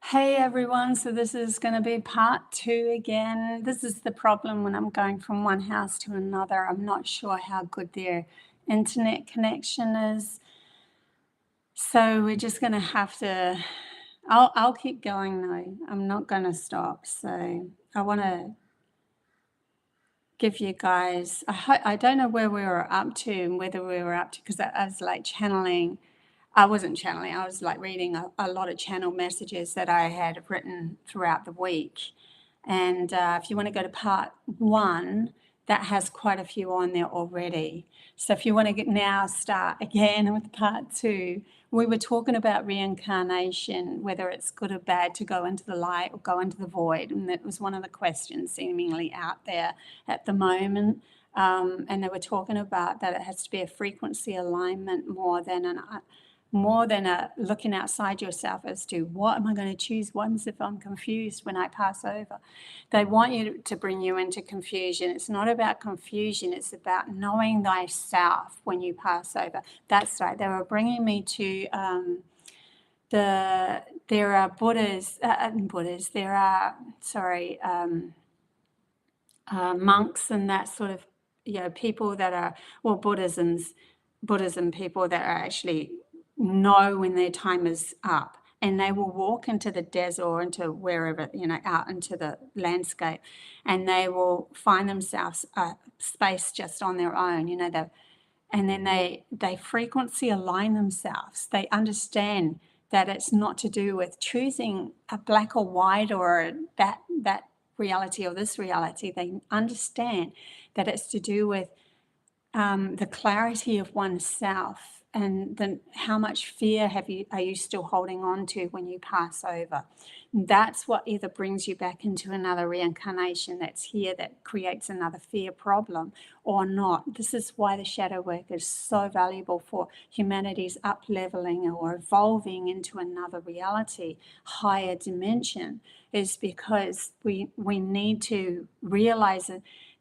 Hey everyone, so this is going to be part 2 again. This is the problem when I'm going from one house to another. I'm not sure how good their internet connection is. So we're just going to have to, I'll keep going though. I'm not going to stop. So I want to give you guys, I don't know where we were up to and whether we were up to, because I was like channeling. I wasn't channeling, I was like reading a lot of channel messages that I had written throughout the week. And if you want to go to part 1, that has quite a few on there already. So if you want to now start again with part 2, we were talking about reincarnation, whether it's good or bad to go into the light or go into the void. And that was one of the questions seemingly out there at the moment. And they were talking about that it has to be a frequency alignment more than a looking outside yourself as to what am I going to choose once if I'm confused when I pass over. They want you to bring you into confusion. It's not about confusion. It's about knowing thyself when you pass over. That's right. They were bringing me to there are Buddhas, there are, monks and that sort of, people that are, well, Buddhism people that are actually know when their time is up, and they will walk into the desert or into wherever, out into the landscape, and they will find themselves a space just on their own, and then they frequency align themselves. They understand that it's not to do with choosing a black or white or that reality or this reality. They understand that it's to do with the clarity of oneself, and then how much fear are you still holding on to when you pass over. That's what either brings you back into another reincarnation that's here, that creates another fear problem, or not. This is why the shadow work is so valuable for humanity's up-leveling or evolving into another reality, higher dimension, is because we need to realize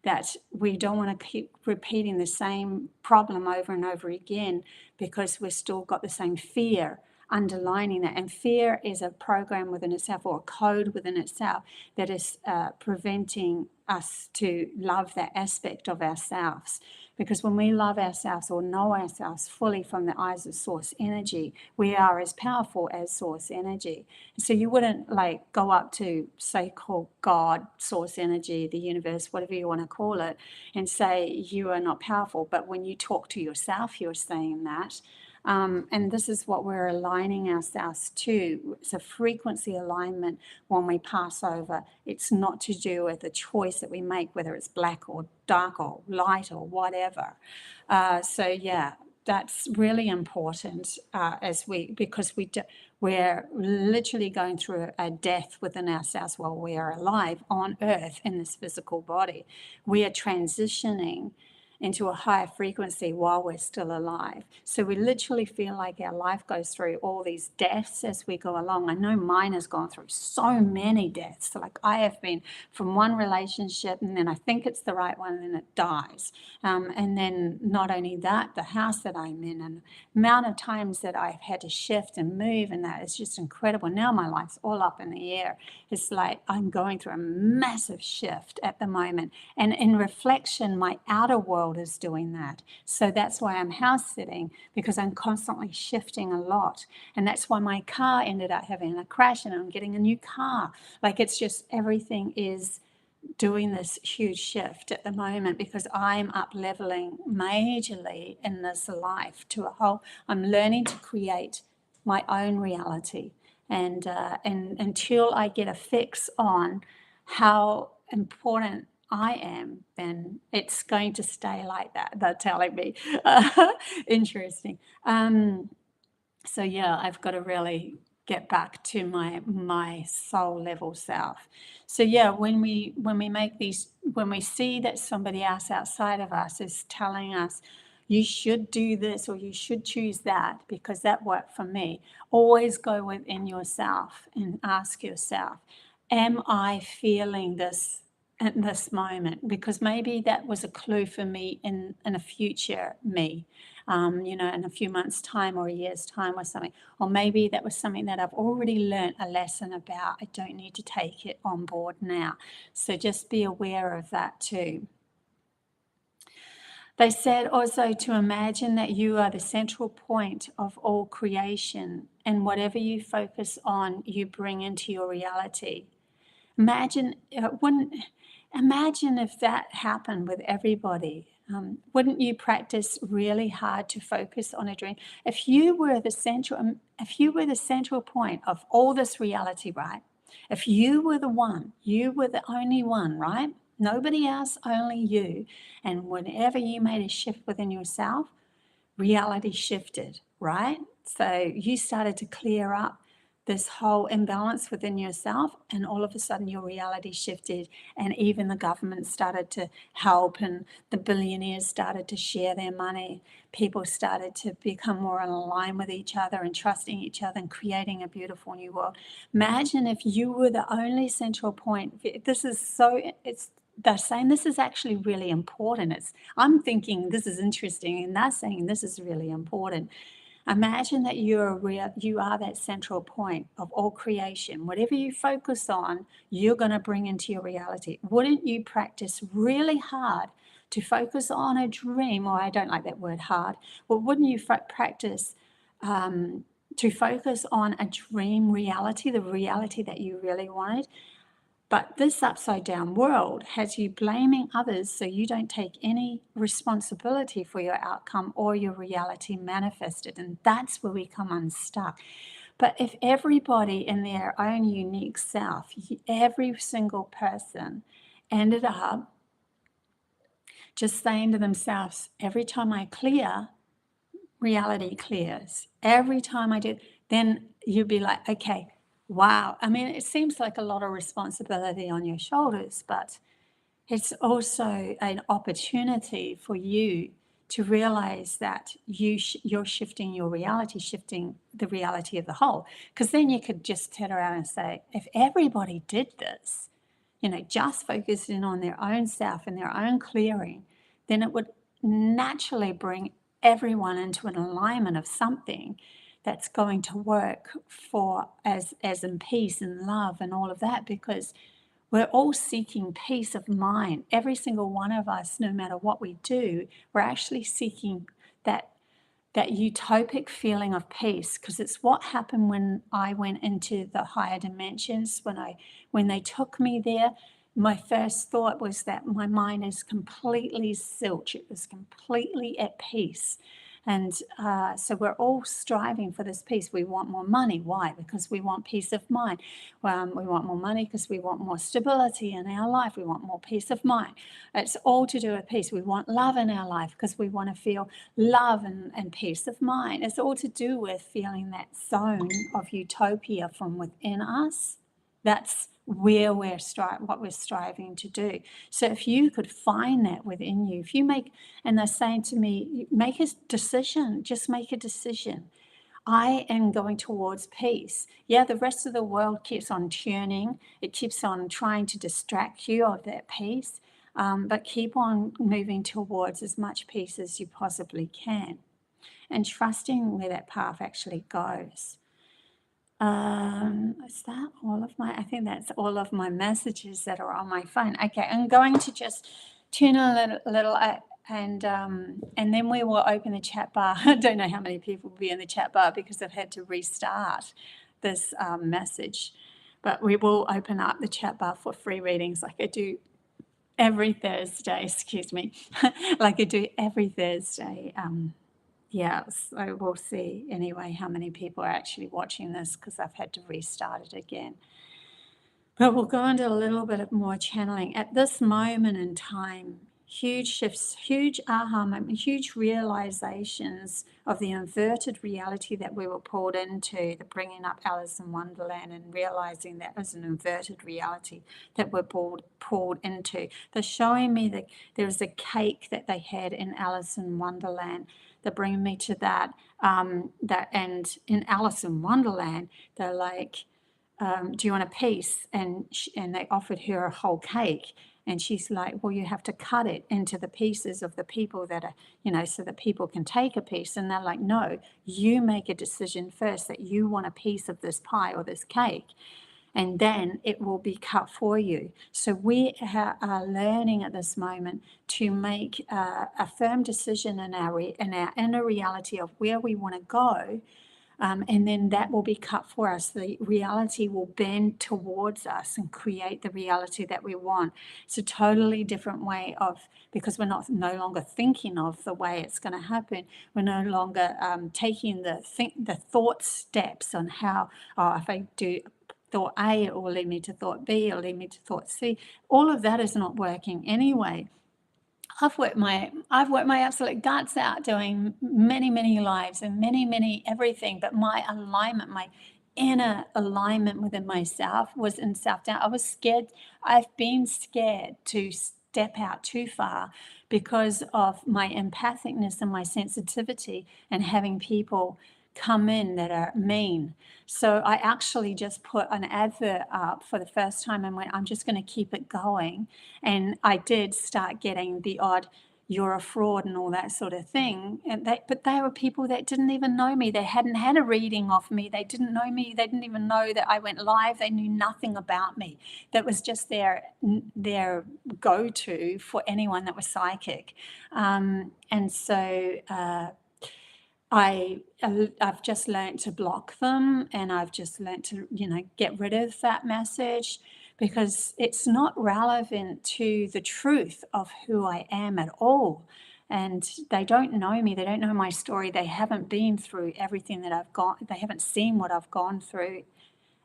that we don't want to keep repeating the same problem over and over again, because we've still got the same fear underlining that. And fear is a program within itself, or a code within itself, that is preventing us to love that aspect of ourselves. Because when we love ourselves or know ourselves fully from the eyes of source energy, we are as powerful as source energy. So you wouldn't go up to, say, call God, source energy, the universe, whatever you want to call it, and say you are not powerful. But when you talk to yourself, you're saying that. And this is what we're aligning ourselves to. It's a frequency alignment when we pass over. It's not to do with the choice that we make, whether it's black or dark or light or whatever. That's really important because we're literally going through a death within ourselves while we are alive on earth in this physical body. We are transitioning into a higher frequency while we're still alive. So we literally feel like our life goes through all these deaths as we go along. I know mine has gone through so many deaths. So I have been from one relationship, and then I think it's the right one, and then it dies. And then not only that, the house that I'm in, and the amount of times that I've had to shift and move, and that is just incredible. Now my life's all up in the air. It's like I'm going through a massive shift at the moment. And in reflection, my outer world is doing that. So that's why I'm house sitting, because I'm constantly shifting a lot. And that's why my car ended up having a crash, and I'm getting a new car. It's just everything is doing this huge shift at the moment, because I'm up leveling majorly in this life to a whole. I'm learning to create my own reality, and until I get a fix on how important I am, then it's going to stay like that. They're telling me. Interesting. I've got to really get back to my soul level self. So when we see that somebody else outside of us is telling us, you should do this or you should choose that because that worked for me, always go within yourself and ask yourself, am I feeling this at this moment? Because maybe that was a clue for me in a future me. in a few months' time or a year's time or something. Or maybe that was something that I've already learnt a lesson about. I don't need to take it on board now. So just be aware of that too. They said also to imagine that you are the central point of all creation, and whatever you focus on, you bring into your reality. Imagine if that happened with everybody. Wouldn't you practice really hard to focus on a dream? If you were the central point of all this reality, right? If you were the one, you were the only one, right? Nobody else, only you. And whenever you made a shift within yourself, reality shifted, right? So you started to clear up this whole imbalance within yourself, and all of a sudden your reality shifted, and even the government started to help, and the billionaires started to share their money. People started to become more in line with each other and trusting each other and creating a beautiful new world. Imagine if you were the only central point. They're saying this is actually really important. I'm thinking this is interesting, and they're saying this is really important. Imagine that you are that central point of all creation. Whatever you focus on, you're going to bring into your reality. Wouldn't you practice really hard to focus on a dream? Or I don't like that word hard. Well, wouldn't you practice to focus on a dream reality, the reality that you really wanted? But this upside down world has you blaming others so you don't take any responsibility for your outcome or your reality manifested. And that's where we come unstuck. But if everybody in their own unique self, every single person ended up just saying to themselves, every time I clear, reality clears. Every time I do, then you'd be like, okay, wow. I mean, it seems like a lot of responsibility on your shoulders, but it's also an opportunity for you to realize that you're shifting your reality, shifting the reality of the whole. Because then you could just turn around and say, if everybody did this, just focus in on their own self and their own clearing, then it would naturally bring everyone into an alignment of something that's going to work for as in peace and love and all of that, because we're all seeking peace of mind. Every single one of us, no matter what we do, we're actually seeking that utopic feeling of peace, because it's what happened when I went into the higher dimensions. When they took me there, my first thought was that my mind is completely zilch. It was completely at peace. And so we're all striving for this peace. We want more money. Why? Because we want peace of mind. We want more money because we want more stability in our life. We want more peace of mind. It's all to do with peace. We want love in our life because we want to feel love and peace of mind. It's all to do with feeling that zone of utopia from within us. That's where what we're striving to do. So if you could find that within you, and they're saying to me, make a decision, just make a decision. I am going towards peace. Yeah, the rest of the world keeps on tuning. It keeps on trying to distract you of that peace, but keep on moving towards as much peace as you possibly can, and trusting where that path actually goes. Is that all of I think that's all of my messages that are on my phone. Okay, I'm going to just turn a little and then we will open the chat bar. I don't know how many people will be in the chat bar because I've had to restart this message, but we will open up the chat bar for free readings like I do every Thursday, like I do every Thursday. Yeah, so we'll see anyway how many people are actually watching this, because I've had to restart it again. But we'll go into a little bit of more channeling. At this moment in time, huge shifts, huge aha moment, huge realizations of the inverted reality that we were pulled into, the bringing up Alice in Wonderland and realizing that was an inverted reality that we're pulled into. They're showing me that there's a cake that they had in Alice in Wonderland. They're bringing me to that. And in Alice in Wonderland, they're like, do you want a piece? And they offered her a whole cake. And she's like, well, you have to cut it into the pieces of the people that are, you know, so that people can take a piece. And they're like, no, you make a decision first that you want a piece of this pie or this cake, and then it will be cut for you. So we are learning at this moment to make a firm decision in our inner reality of where we want to go. And then that will be cut for us. The reality will bend towards us and create the reality that we want. It's a totally different way of, because we're no longer thinking of the way it's going to happen. We're no longer taking the thought steps on how, oh, if I do thought A, it will lead me to thought B, it'll lead me to thought C. All of that is not working anyway. I've worked my absolute guts out doing many lives and many everything, but my alignment, my inner alignment within myself was in self-doubt. I was scared. I've been scared to step out too far because of my empathicness and my sensitivity and having people come in that are mean. So I actually just put an advert up for the first time and went, I'm just going to keep it going. And I did start getting the odd, you're a fraud and all that sort of thing. But they were people that didn't even know me. They hadn't had a reading of me. They didn't know me. They didn't even know that I went live. They knew nothing about me. That was just their go-to for anyone that was psychic. And so I've just learned to block them, and I've just learned to, get rid of that message, because it's not relevant to the truth of who I am at all. And they don't know me. They don't know my story. They haven't been through everything that I've gone. They haven't seen what I've gone through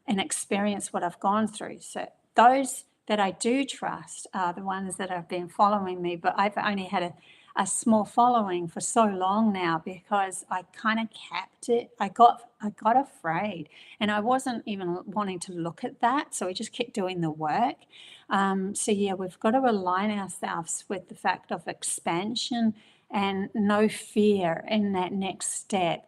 and experienced what I've gone through. So those that I do trust are the ones that have been following me, but I've only had a small following for so long now because I kind of capped it. I got afraid, and I wasn't even wanting to look at that, so we just kept doing the work. So yeah, we've got to align ourselves with the fact of expansion and no fear in that next step.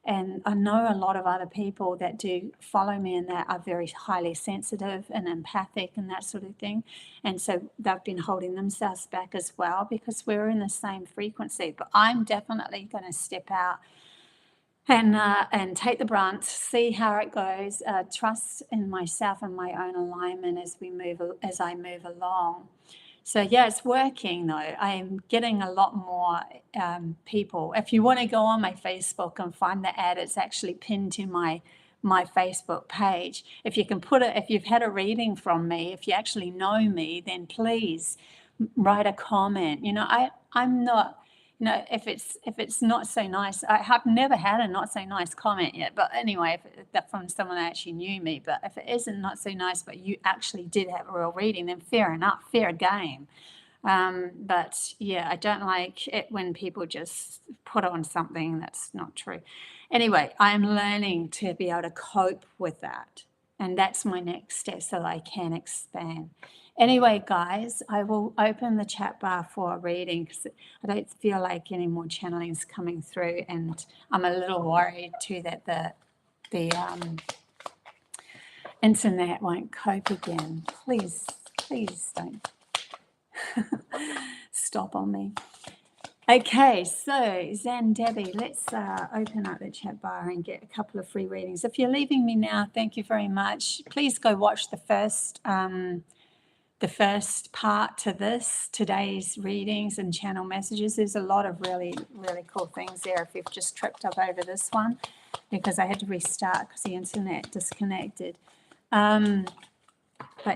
And I know a lot of other people that do follow me and that are very highly sensitive and empathic and that sort of thing. And so they've been holding themselves back as well because we're in the same frequency. But I'm definitely going to step out and take the brunt, see how it goes, trust in myself and my own alignment as I move along. So yeah, it's working though. I'm getting a lot more people. If you want to go on my Facebook and find the ad, it's actually pinned to my Facebook page. If you can put it, if you've had a reading from me, if you actually know me, then please write a comment. I'm not. If it's not so nice, I have never had a not so nice comment yet. But anyway, if that from someone that actually knew me. But if it isn't not so nice, but you actually did have a real reading, then fair enough, fair game. But yeah, I don't like it when people just put on something that's not true. Anyway, I'm learning to be able to cope with that. And that's my next step so I can expand. Anyway, guys, I will open the chat bar for a reading because I don't feel like any more channelings coming through, and I'm a little worried too that the internet won't cope again. Please don't stop on me. Okay, so Zen Debbie, let's open up the chat bar and get a couple of free readings. If you're leaving me now, thank you very much. Please go watch the first part to today's readings and channel messages. There's a lot of really cool things there if you've just tripped up over this one, because I had to restart because the internet disconnected. But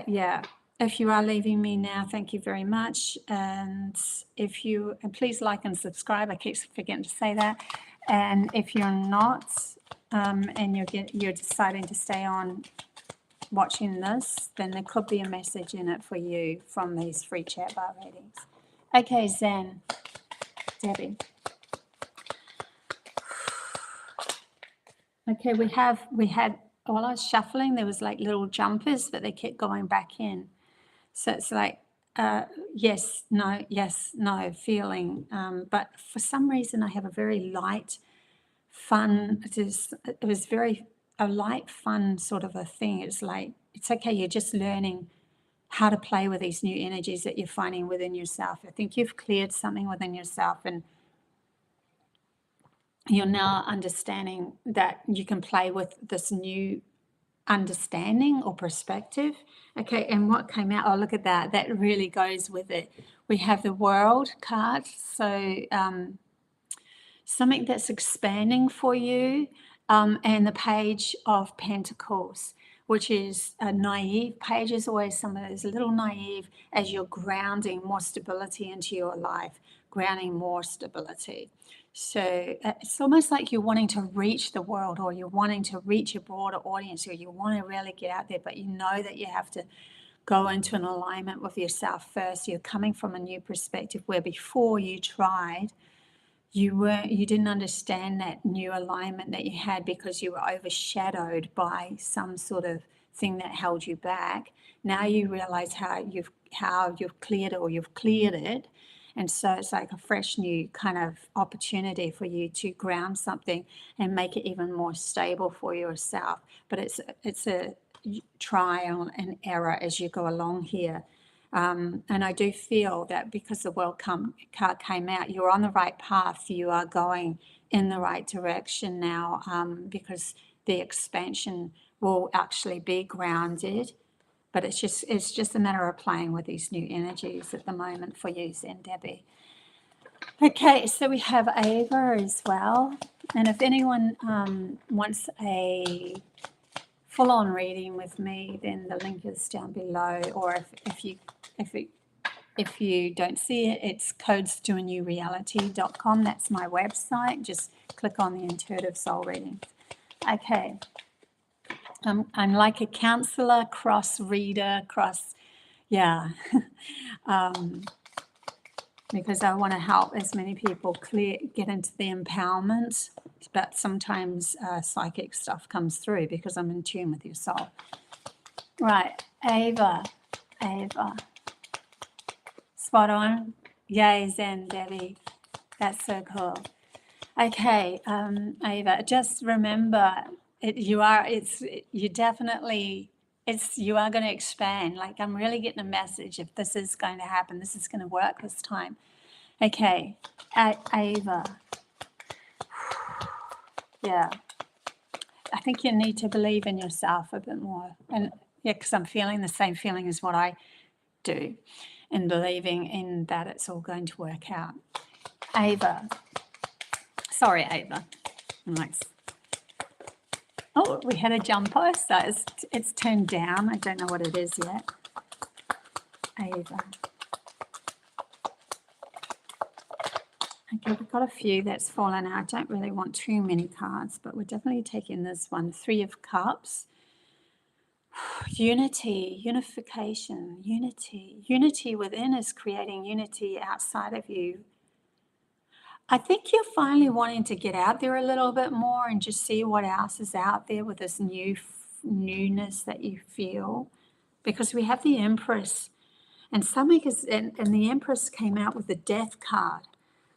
yeah, if you are leaving me now, thank you very much. And please like and subscribe. I keep forgetting to say that. And if you're not, and you're deciding to stay on watching this, then there could be a message in it for you from these free chat bar readings. Okay, Zen, Debbie. Okay, we had, while I was shuffling, there was like little jumpers, but they kept going back in. So it's like, yes, no feeling. But for some reason, I have a very light, fun, it was very a light, fun sort of a thing. It's like, it's okay, you're just learning how to play with these new energies that you're finding within yourself. I think you've cleared something within yourself, and you're now understanding that you can play with this new understanding or perspective. Okay, and what came out, oh, look at that. That really goes with it. We have the World card. So something that's expanding for you, and the Page of Pentacles, which is a naive page. Is always some of those little naive as you're grounding more stability into your life, grounding more stability. So it's almost like you're wanting to reach the world, or you're wanting to reach a broader audience, or you want to really get out there, but you know that you have to go into an alignment with yourself first. You're coming from a new perspective where before you tried, you didn't understand that new alignment that you had because you were overshadowed by some sort of thing that held you back. Now you realize how you've cleared it, or you've cleared it. And so it's like a fresh new kind of opportunity for you to ground something and make it even more stable for yourself. But it's a trial and error as you go along here. And I do feel that because the World card came out, you're on the right path. You are going in the right direction now, because the expansion will actually be grounded. But it's just a matter of playing with these new energies at the moment for you, Zen Debbie. Okay, so we have Ava as well. And if anyone wants a full-on reading with me, then the link is down below. Or if you don't see it, it's codestoanewreality.com. That's my website. Just click on the Intuitive Soul Reading. Okay. I'm like a counselor, cross reader, because I want to help as many people get into the empowerment, but sometimes psychic stuff comes through because I'm in tune with your soul. Right, Ava. Spot on. Yay, Zen Debbie. That's so cool. Okay, Ava, just remember, you are going to expand. Like, I'm really getting a message. If this is going to happen, this is going to work this time. Okay, Ava. Yeah, I think you need to believe in yourself a bit more. And yeah, because I'm feeling the same feeling as what I do, and believing in that it's all going to work out. Ava. Sorry, Ava. Nice. Oh, we had a jumper, so it's turned down. I don't know what it is yet. Ava. Okay, we've got a few that's fallen out. I don't really want too many cards, but we're definitely taking this one. 3 of Cups. Unity, unification, unity. Unity within is creating unity outside of you. I think you're finally wanting to get out there a little bit more and just see what else is out there with this newness that you feel. Because we have the Empress, and the Empress came out with the Death card.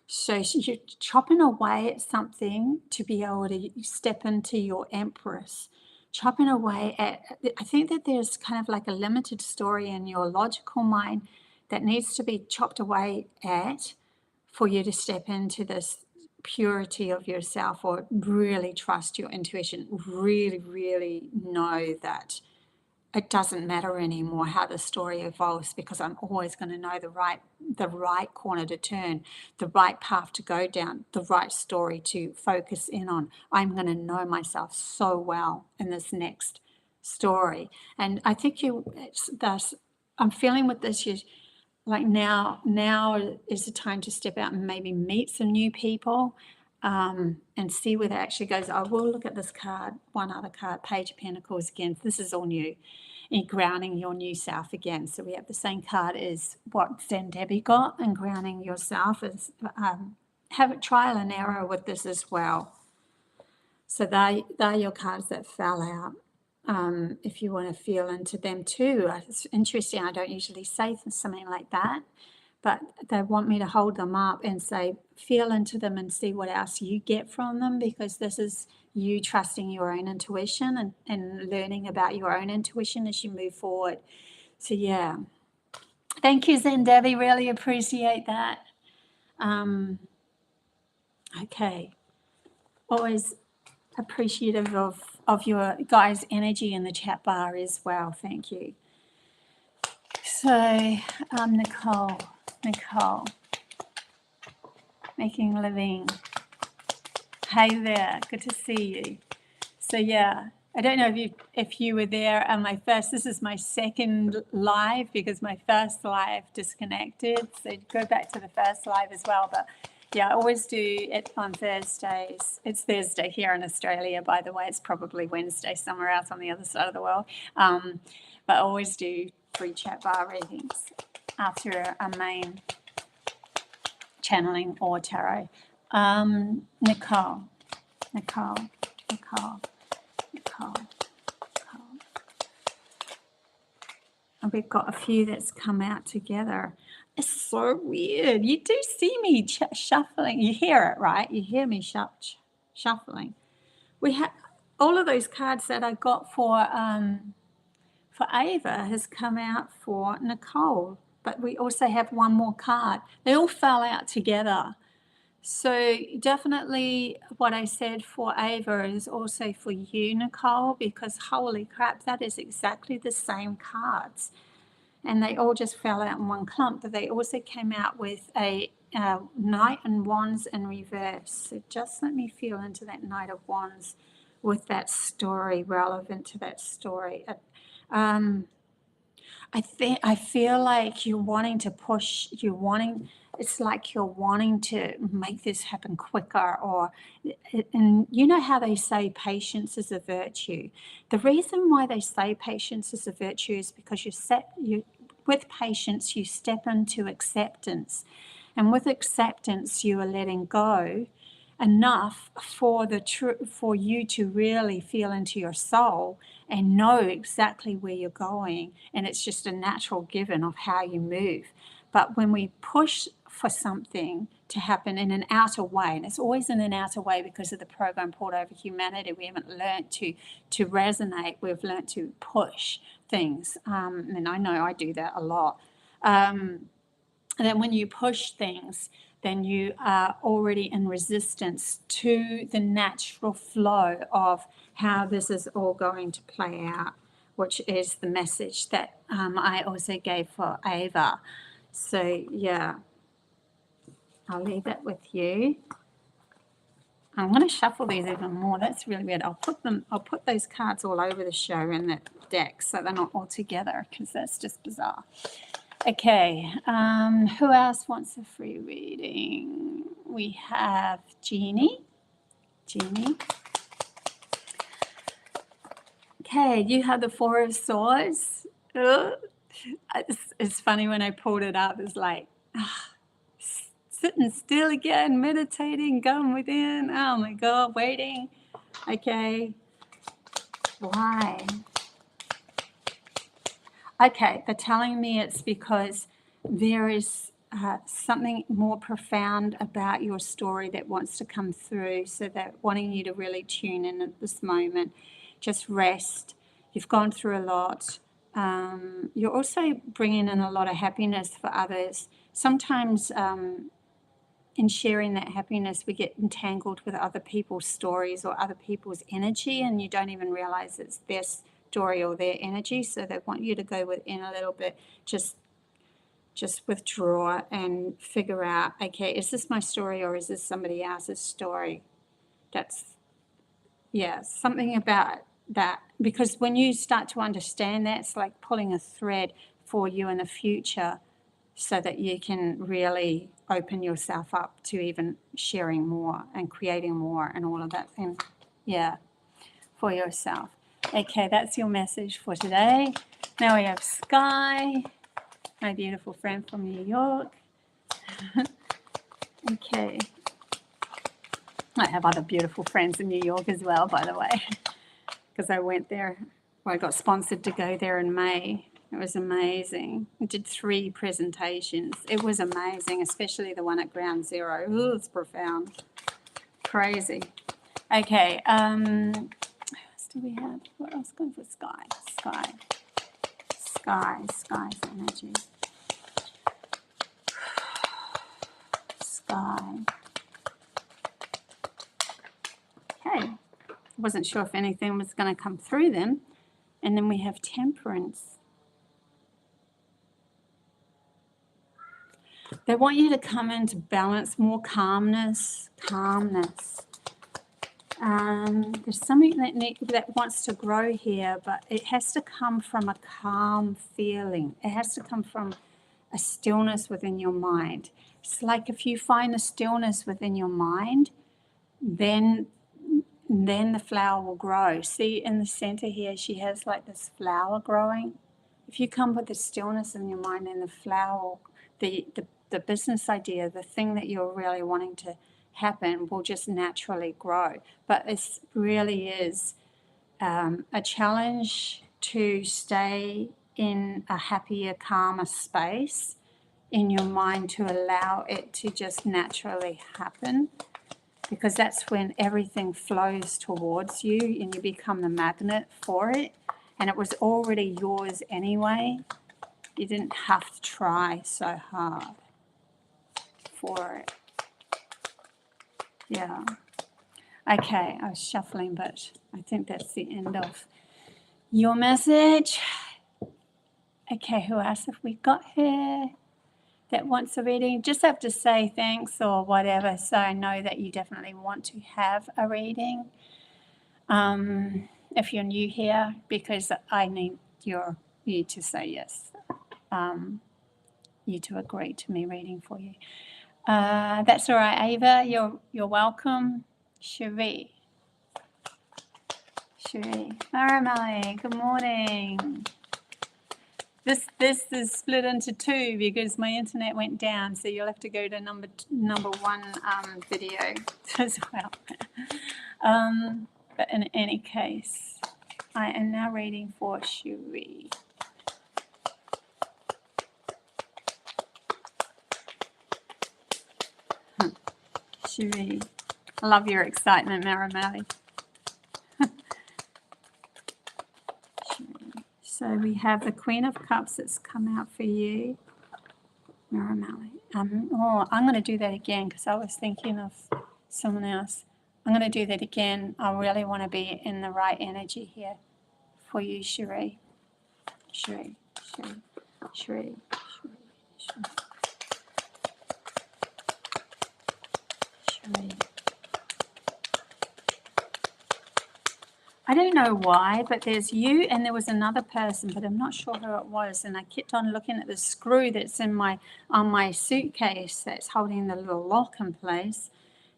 So you're chopping away at something to be able to step into your Empress. Chopping away at, I think that there's kind of like a limited story in your logical mind that needs to be chopped away at for you to step into this purity of yourself, or really trust your intuition, really, really know that it doesn't matter anymore how the story evolves, because I'm always going to know the right corner to turn, the right path to go down, the right story to focus in on. I'm going to know myself so well in this next story. And I think I'm feeling with this, like now is the time to step out and maybe meet some new people, and see where that actually goes. I will look at this card, one other card, Page of Pentacles again. This is all new, and grounding your new self again. So we have the same card as what Zen Debbie got, and grounding yourself is have a trial and error with this as well. So they're your cards that fell out. If you want to feel into them too. It's interesting, I don't usually say something like that, but they want me to hold them up and say, feel into them and see what else you get from them, because this is you trusting your own intuition and learning about your own intuition as you move forward. So yeah. Thank you, Zendevi. Really appreciate that. Okay. Always appreciative of your guys' energy in the chat bar as well. Thank you. So, Nicole, making a living. Hey there, good to see you. So yeah, I don't know if you were there on my first. This is my second live because my first live disconnected. So go back to the first live as well. But yeah, I always do it on Thursdays. It's Thursday here in Australia, by the way. It's probably Wednesday somewhere else on the other side of the world. But I always do free chat bar readings after a main channeling or tarot. Nicole. And we've got a few that's come out together. It's so weird. You do see me shuffling. You hear it, right? You hear me shuffling. We have all of those cards that I got for Ava has come out for Nicole, but we also have one more card. They all fell out together. So definitely what I said for Ava is also for you, Nicole, because holy crap, that is exactly the same cards. And they all just fell out in one clump, but they also came out with a Knight and Wands in reverse. So just let me feel into that Knight of Wands with that story, relevant to that story. I feel like you're wanting to push, it's like you're wanting to make this happen quicker, and you know how they say patience is a virtue. The reason why they say patience is a virtue is because with patience, you step into acceptance. And with acceptance, you are letting go enough for you to really feel into your soul and know exactly where you're going. And it's just a natural given of how you move. But when we push for something to happen in an outer way, and it's always in an outer way because of the program poured over humanity, we haven't learned to resonate. We've learned to push things. And I know I do that a lot. And then when you push things, then you are already in resistance to the natural flow of how this is all going to play out, which is the message that I also gave for Ava. So, yeah, I'll leave it with you. I'm going to shuffle these even more. That's really weird. I'll put those cards all over the show in that deck so they're not all together because that's just bizarre. Okay, who else wants a free reading? We have Jeannie. Okay, you have the Four of Swords. It's funny when I pulled it up, it's like, sitting still again, meditating, going within. Oh my God, waiting. Okay, why? Okay, they're telling me it's because there is something more profound about your story that wants to come through, so they're wanting you to really tune in at this moment. Just rest. You've gone through a lot. You're also bringing in a lot of happiness for others. Sometimes in sharing that happiness, we get entangled with other people's stories or other people's energy, and you don't even realize it's their story or their energy. So they want you to go within a little bit, just withdraw and figure out, okay, is this my story or is this somebody else's story? That's, yeah, something about that. Because when you start to understand that, it's like pulling a thread for you in the future so that you can really open yourself up to even sharing more and creating more and all of that. And yeah, for yourself. Okay, that's your message for today. Now we have Sky, my beautiful friend from New York. Okay. I have other beautiful friends in New York as well, by the way, because I went there. Well, I got sponsored to go there in May. It was amazing. I did 3 presentations. It was amazing, especially the one at Ground Zero. Ooh, it's profound. Crazy. Okay. What else do we have? What else going for Sky? Sky's energy. Sky. Okay. Wasn't sure if anything was going to come through them. And then we have Temperance. They want you to come into balance, more calmness. There's something that wants to grow here, but it has to come from a calm feeling. It has to come from a stillness within your mind. It's like if you find a stillness within your mind, then the flower will grow. See, in the center here, she has like this flower growing. If you come with the stillness in your mind, then the flower, the business idea, the thing that you're really wanting to happen will just naturally grow. But it really is a challenge to stay in a happier, calmer space in your mind, to allow it to just naturally happen, because that's when everything flows towards you and you become the magnet for it, and it was already yours anyway. You didn't have to try so hard for it. Yeah. Okay, I was shuffling, but I think that's the end of your message. Okay, who else have we got here that wants a reading? Just have to say thanks or whatever, so I know that you definitely want to have a reading. If you're new here, because I need you to say yes. You to agree to me reading for you. That's all right, Ava. You're welcome. Cherie. Maramali, good morning. This is split into two because my internet went down, so you'll have to go to number one video as well. But in any case, I am now reading for Cherie. Cherie, I love your excitement, Maramali. So we have the Queen of Cups that's come out for you, Maramali. I'm going to do that again because I was thinking of someone else. I'm going to do that again. I really want to be in the right energy here for you, Cherie. Cherie. I don't know why, but there's you and there was another person, but I'm not sure who it was. And I kept on looking at the screw that's on my suitcase that's holding the little lock in place,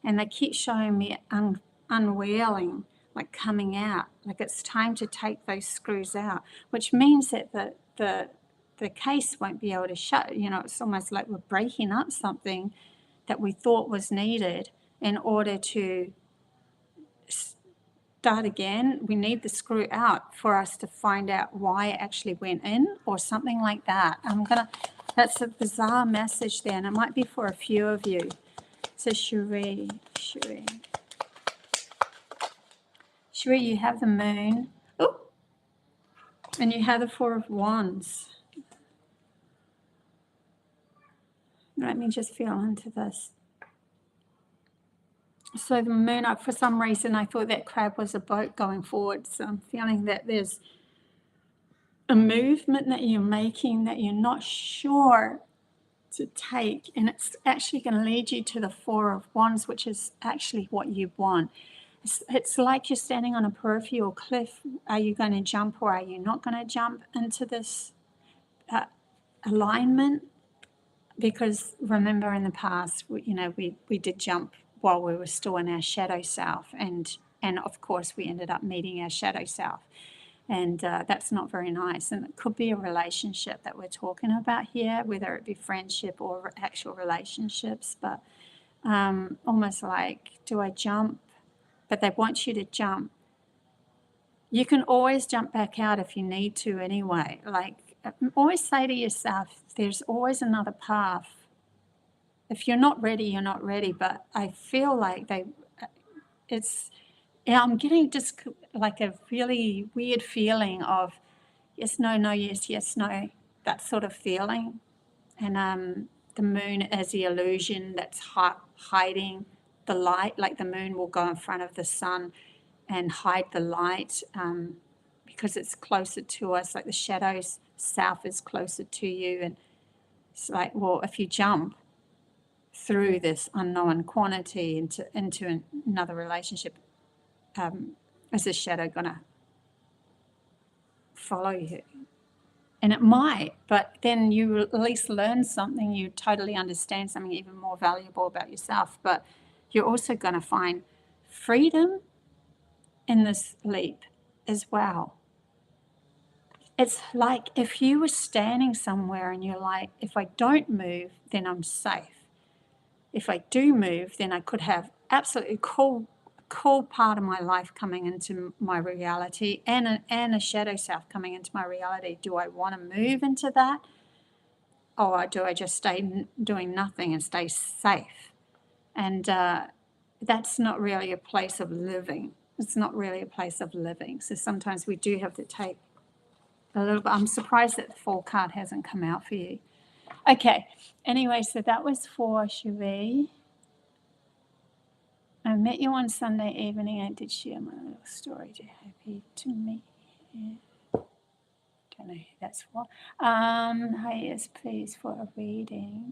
and they keep showing me unwheeling, like coming out, like it's time to take those screws out, which means that the case won't be able to shut. You know, it's almost like we're breaking up something that we thought was needed in order to start again. We need the screw out for us to find out why it actually went in or something like that. That's a bizarre message there, and it might be for a few of you. So Cherie, you have the moon. Oh, and you have the Four of Wands. Let me just feel into this. So the moon, for some reason, I thought that crab was a boat going forward. So I'm feeling that there's a movement that you're making that you're not sure to take. And it's actually going to lead you to the Four of Wands, which is actually what you want. It's like you're standing on a peripheral cliff. Are you going to jump or are you not going to jump into this alignment? Because remember in the past, we did jump while we were still in our shadow self, and of course we ended up meeting our shadow self, and that's not very nice. And it could be a relationship that we're talking about here, whether it be friendship or actual relationships, but almost like, do I jump? But they want you to jump. You can always jump back out if you need to anyway. Like, always say to yourself, there's always another path. If you're not ready, you're not ready. But I feel like I'm getting just like a really weird feeling of yes, no, no, yes, no, that sort of feeling. And the moon as the illusion that's hiding the light, like the moon will go in front of the sun and hide the light because it's closer to us, like the shadows south is closer to you. And it's like, well, if you jump through this unknown quantity into another relationship, is the shadow going to follow you? And it might, but then you at least learn something, you totally understand something even more valuable about yourself. But you're also going to find freedom in this leap as well. It's like if you were standing somewhere and you're like, if I don't move, then I'm safe. If I do move, then I could have absolutely cool part of my life coming into my reality and a shadow self coming into my reality. Do I want to move into that? Or do I just stay doing nothing and stay safe? And that's not really a place of living. It's not really a place of living. So sometimes we do have to take a little bit. I'm surprised that the Fool card hasn't come out for you. Okay. Anyway, so that was for Cherie. I met you on Sunday evening. I did share my little story. Too happy to meet you. Don't know who that's for. Hi, yes, please, for a reading.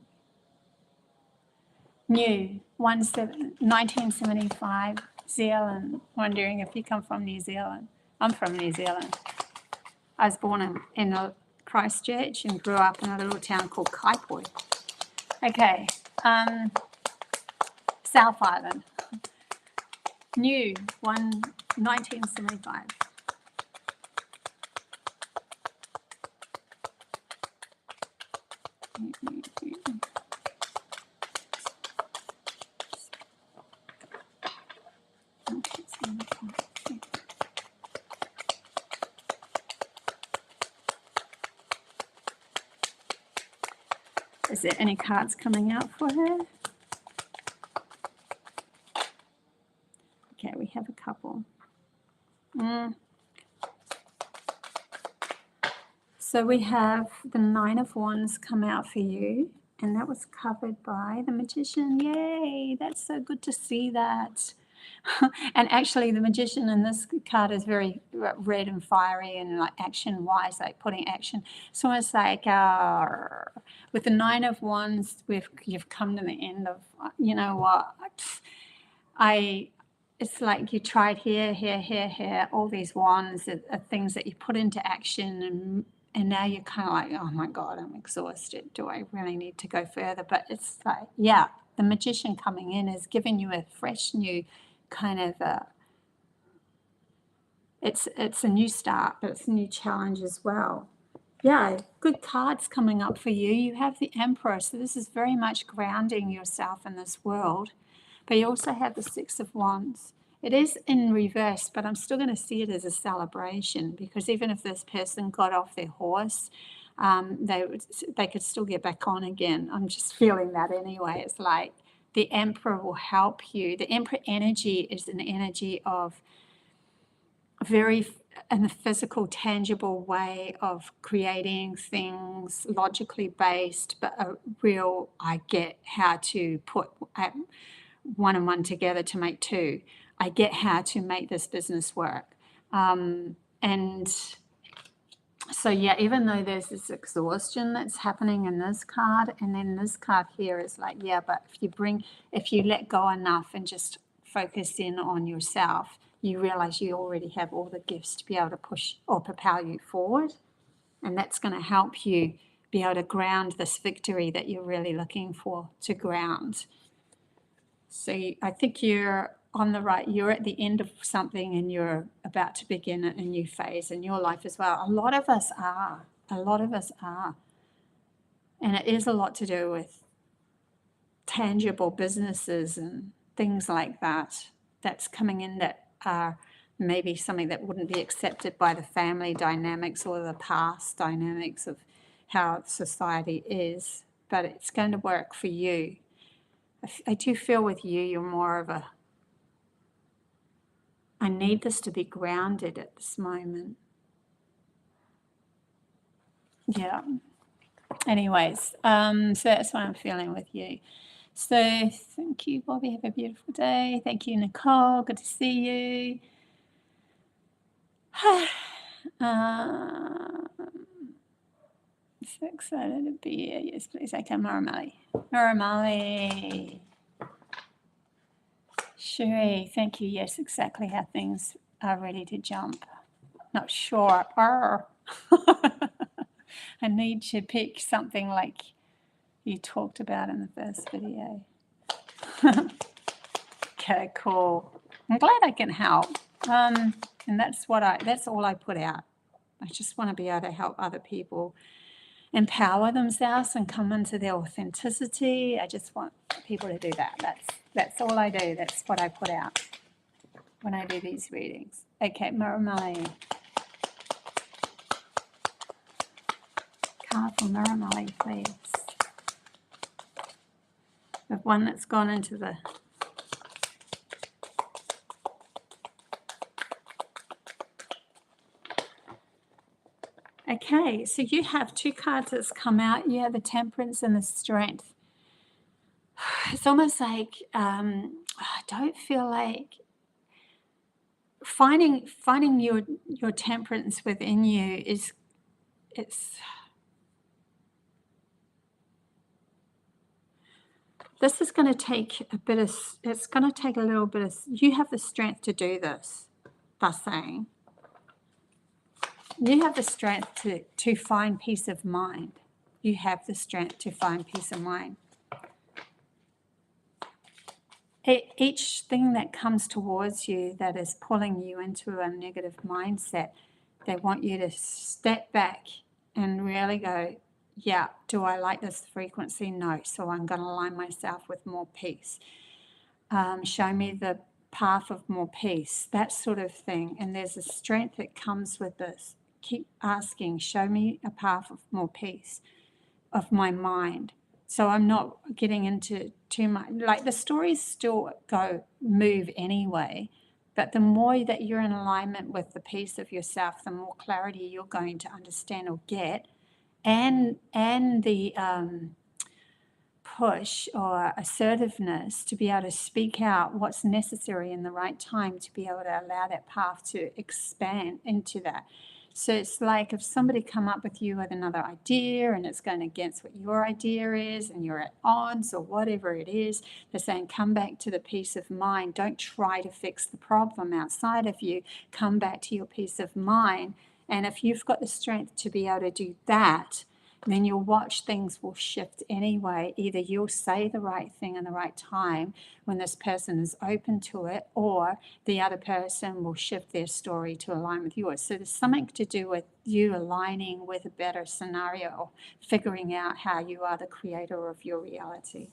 New, 1975, Zealand. Wondering if you come from New Zealand. I'm from New Zealand. I was born in Christchurch and grew up in a little town called Kaipoi. Okay, South Island. New, 1975. Is there any cards coming out for her? Okay, we have a couple. So we have the Nine of Wands come out for you, and that was covered by the Magician. Yay, that's so good to see that. And actually the Magician in this card is very red and fiery and like action wise, like putting action. So it's like with the Nine of Wands, you've come to the end of, you know what, it's like you tried here, all these wands are things that you put into action, and now you're kind of like, oh my God, I'm exhausted. Do I really need to go further? But it's like, yeah, the Magician coming in is giving you a fresh new kind of it's a new start, but it's a new challenge as well. Yeah, good cards coming up for you. You have the Emperor, so this is very much grounding yourself in this world. But you also have the Six of Wands. It is in reverse, but I'm still going to see it as a celebration, because even if this person got off their horse, they could still get back on again. I'm just feeling that anyway. It's like the Emperor will help you. The Emperor energy is an energy of very in a physical, tangible way of creating things logically based, but a real, I get how to put one and one together to make two. I get how to make this business work. And so, yeah, even though there's this exhaustion that's happening in this card, and then this card here is like, yeah, but if you let go enough and just focus in on yourself, you realize you already have all the gifts to be able to push or propel you forward. And that's going to help you be able to ground this victory that you're really looking for to ground. So I think you're on the right, you're at the end of something and you're about to begin a new phase in your life as well. A lot of us are. And it is a lot to do with tangible businesses and things like that that's coming in that are maybe something that wouldn't be accepted by the family dynamics or the past dynamics of how society is, but it's going to work for you. I do feel with you, you're more of a, I need this to be grounded at this moment. Yeah. Anyways, so that's what I'm feeling with you. So thank you, Bobby. Have a beautiful day. Thank you, Nicole. Good to see you. So excited to be here. Yes, please. Okay, Maramali. Maramali. Sheree, thank you. Yes, exactly how things are ready to jump. Not sure. I need to pick something like you talked about in the first video. Okay, cool. I'm glad I can help. And that's all I put out. I just want to be able to help other people empower themselves and come into their authenticity. I just want people to do that. That's all I do. That's what I put out when I do these readings. Okay, Maramali. Card for Maramali, please. The one that's gone into the... Okay, so you have two cards that's come out. You have the Temperance and the Strength. It's almost like I don't feel like finding your temperance within you is this is going to take a bit of, it's going to take a little bit of, you have the strength to do this, they're saying. You have the strength to find peace of mind. You have the strength to find peace of mind. Each thing that comes towards you that is pulling you into a negative mindset, they want you to step back and really go, yeah, do I like this frequency? No. So I'm going to align myself with more peace. Show me the path of more peace, that sort of thing. And there's a strength that comes with this. Keep asking, show me a path of more peace of my mind. So I'm not getting into too much, like the stories still move anyway, but the more that you're in alignment with the peace of yourself, the more clarity you're going to understand or get, and the push or assertiveness to be able to speak out what's necessary in the right time to be able to allow that path to expand into that. So it's like if somebody come up with you with another idea and it's going against what your idea is and you're at odds or whatever it is, they're saying come back to the peace of mind. Don't try to fix the problem outside of you. Come back to your peace of mind. And if you've got the strength to be able to do that, then you'll watch things will shift anyway. Either you'll say the right thing in the right time when this person is open to it, or the other person will shift their story to align with yours. So there's something to do with you aligning with a better scenario, figuring out how you are the creator of your reality.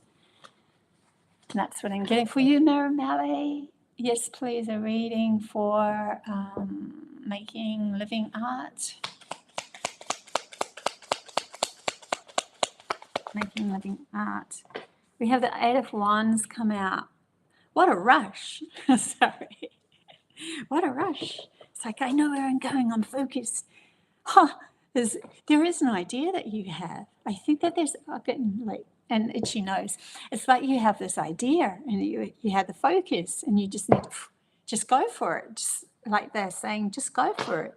And that's what I'm getting for you, Maramali. Yes, please, a reading for making living art. Making living art. We have the Eight of Wands come out. What a rush. Sorry. What a rush. It's like, I know where I'm going. I'm focused. There is an idea that you have. I think that there's, I'm getting like an itchy nose. It's like you have this idea and you have the focus and you just need to just go for it. Just like they're saying, just go for it.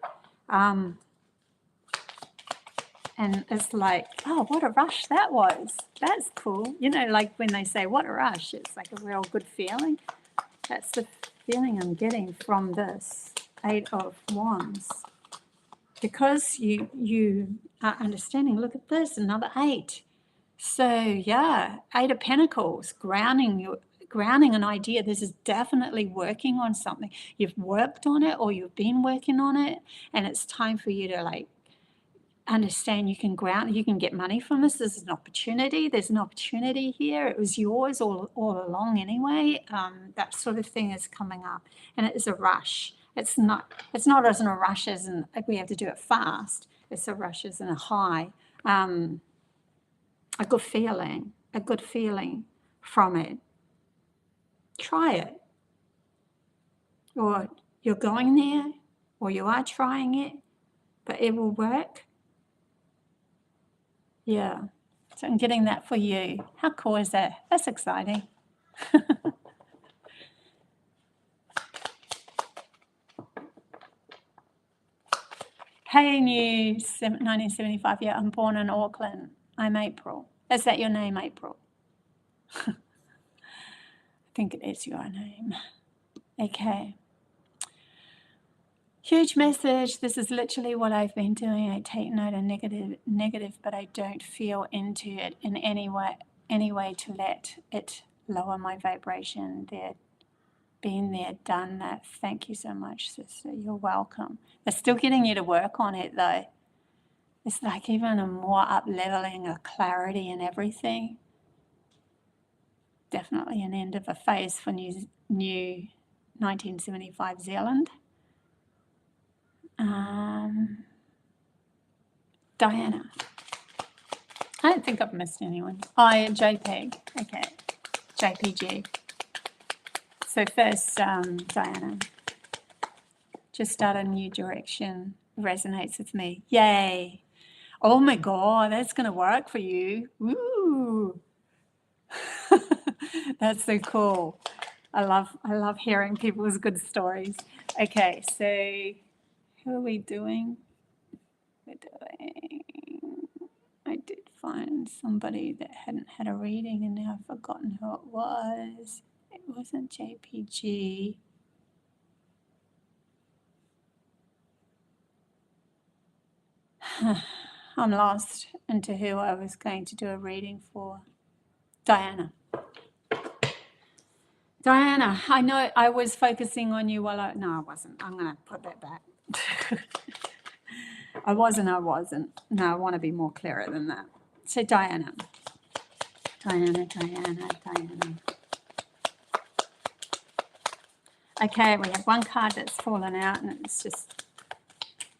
And it's like, oh, what a rush that was. That's cool. You know, like when they say, what a rush, it's like a real good feeling. That's the feeling I'm getting from this Eight of Wands. Because you are understanding, look at this, another 8. So, yeah, 8 of Pentacles, grounding an idea. This is definitely working on something. You've worked on it or you've been working on it, and it's time for you to, like, understand you can get money from this. This is an opportunity. There's an opportunity here. It was yours all along anyway. That sort of thing is coming up, and it is a rush. It's not as in a rush as in like we have to do it fast. It's a rush as in a high, a good feeling from it. Try it, or you're going there, or you are trying it, but it will work. Yeah. So I'm getting that for you. How cool is that? That's exciting. Hey, new 1975. Yeah, I'm born in Auckland. I'm April. Is that your name, April? I think it is your name. Okay. Huge message. This is literally what I've been doing. I take note of negative, but I don't feel into it in any way to let it lower my vibration. Been there, done that. Thank you so much, sister. You're welcome. They're still getting you to work on it, though. It's like even a more up-leveling, a clarity and everything. Definitely an end of a phase for new 1975 Zealand. Diana. I don't think I've missed anyone. Oh, JPEG. Okay. JPG. So first, Diana. Just start a new direction. Resonates with me. Yay. Oh my God, that's going to work for you. Woo. That's so cool. I love hearing people's good stories. Okay, so who are we doing? I did find somebody that hadn't had a reading and now I've forgotten who it was. It wasn't JPG. I'm lost into who I was going to do a reading for. Diana. Diana, I know I was focusing on you while no, I wasn't. I'm going to put that back. I wasn't. No, I want to be more clearer than that. So Diana. Okay, we have one card that's fallen out and it's just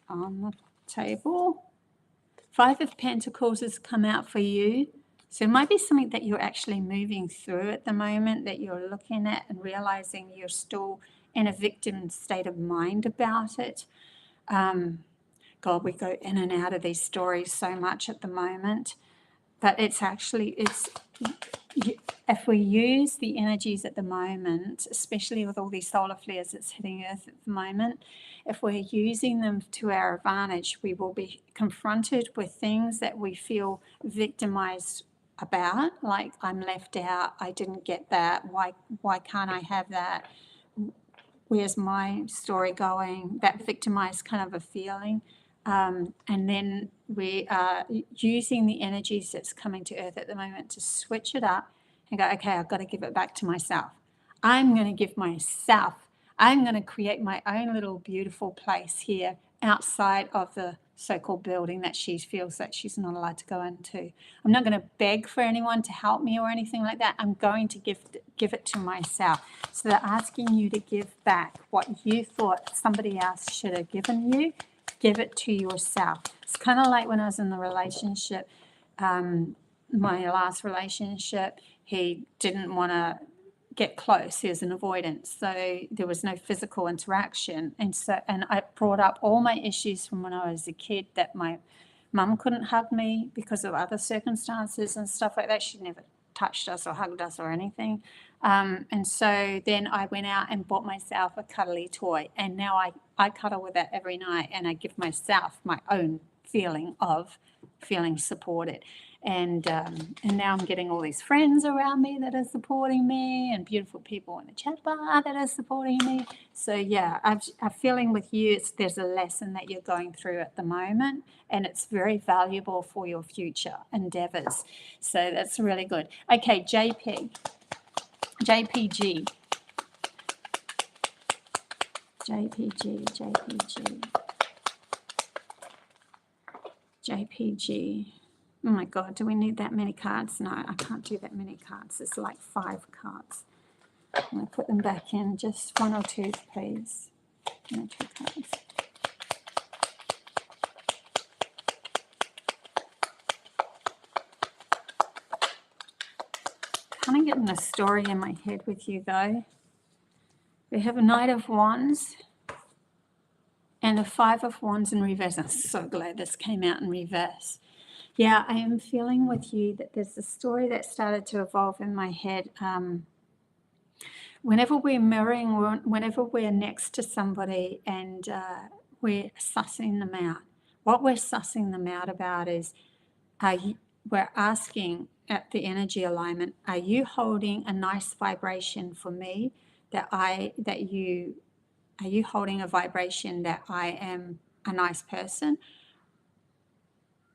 on the table. 5 of Pentacles has come out for you. So it might be something that you're actually moving through at the moment, that you're looking at and realizing you're still in a victim state of mind about it. God, we go in and out of these stories so much at the moment. But it's actually, if we use the energies at the moment, especially with all these solar flares that's hitting Earth at the moment, if we're using them to our advantage, we will be confronted with things that we feel victimized about, like I'm left out, I didn't get that, why can't I have that? Where's my story going? That victimized kind of a feeling. And then we are using the energies that's coming to Earth at the moment to switch it up and go, okay, I've got to give it back to myself. I'm going to give myself, I'm going to create my own little beautiful place here outside of the so-called building that she feels that she's not allowed to go into. I'm not going to beg for anyone to help me or anything like that. I'm going to give it to myself. So they're asking you to give back what you thought somebody else should have given you. Give it to yourself. It's kind of like when I was in the relationship, my last relationship, he didn't want to get close. He was an avoidance. So there was no physical interaction. And I brought up all my issues from when I was a kid, that my mum couldn't hug me because of other circumstances and stuff like that. She never touched us or hugged us or anything. And so then I went out and bought myself a cuddly toy. And now I cuddle with that every night, and I give myself my own feeling of feeling supported. And now I'm getting all these friends around me that are supporting me, and beautiful people in the chat bar that are supporting me. So yeah, I'm feeling with you, there's a lesson that you're going through at the moment, and it's very valuable for your future endeavors. So that's really good. Okay, JPG. Oh my God, do we need that many cards? No, I can't do that many cards. It's like 5 cards. I'm going to put them back in. Just 1 or 2, please. 1 or 2 cards. Kind of getting a story in my head with you, though. We have a Knight of Wands and a 5 of Wands in reverse. I'm so glad this came out in reverse. Yeah, I am feeling with you that there's a story that started to evolve in my head. Whenever we're mirroring, whenever we're next to somebody and we're sussing them out, what we're sussing them out about is, we're asking at the energy alignment, are you holding a nice vibration for me? Are you holding a vibration that I am a nice person?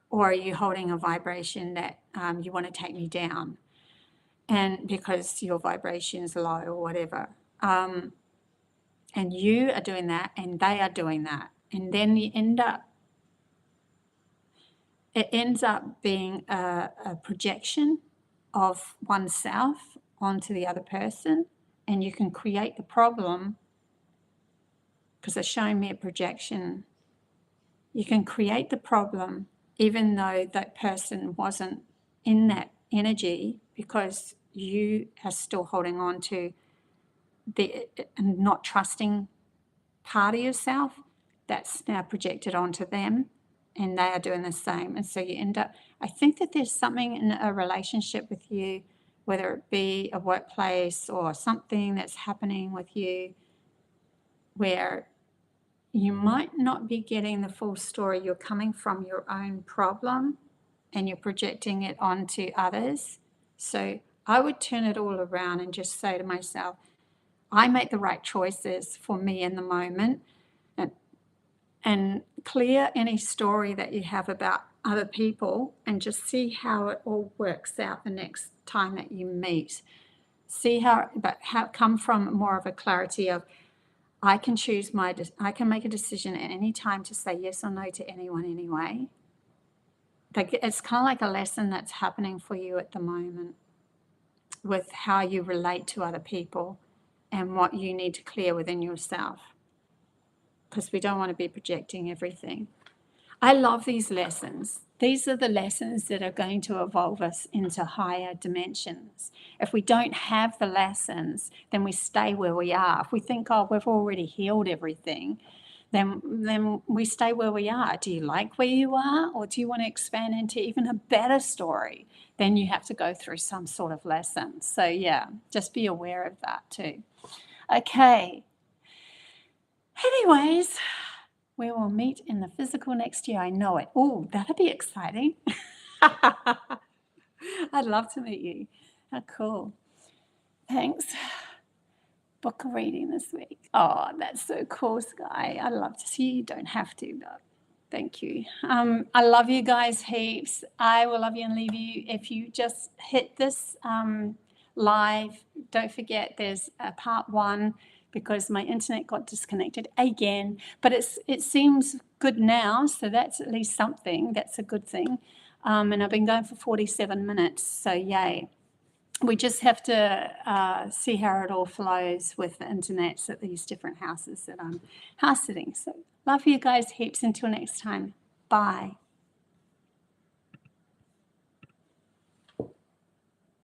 Or are you holding a vibration that you want to take me down? And because your vibration is low or whatever. And you are doing that and they are doing that. And then it ends up being a projection of oneself onto the other person. And you can create the problem, because it's showing me a projection. You can create the problem even though that person wasn't in that energy, because you are still holding on to the not trusting part of yourself that's now projected onto them, and they are doing the same. And so you end up, I think that there's something in a relationship with you, whether it be a workplace or something that's happening with you, where you might not be getting the full story. You're coming from your own problem and you're projecting it onto others. So I would turn it all around and just say to myself, I make the right choices for me in the moment, and clear any story that you have about other people and just see how it all works out the next time that you meet. Come from more of a clarity of, I can make a decision at any time to say yes or no to anyone anyway. It's kind of like a lesson that's happening for you at the moment with how you relate to other people and what you need to clear within yourself, because we don't want to be projecting everything. I love these lessons. These are the lessons that are going to evolve us into higher dimensions. If we don't have the lessons, then we stay where we are. If we think, oh, we've already healed everything, then we stay where we are. Do you like where you are, or do you want to expand into even a better story? Then you have to go through some sort of lesson. So yeah, just be aware of that too. Okay. Anyways, we will meet in the physical next year. I know it. Oh, that'll be exciting. I'd love to meet you. How cool. Thanks. Book a reading this week. Oh, that's so cool, Sky. I'd love to see you. You don't have to, but thank you. I love you guys heaps. I will love you and leave you. If you just hit this live, don't forget there's a part 1, because my internet got disconnected again, but it seems good now, so that's at least something. That's a good thing. And I've been going for 47 minutes, so yay. We just have to see how it all flows with the internets at these different houses that I'm house sitting. So love you guys heaps. Until next time. Bye.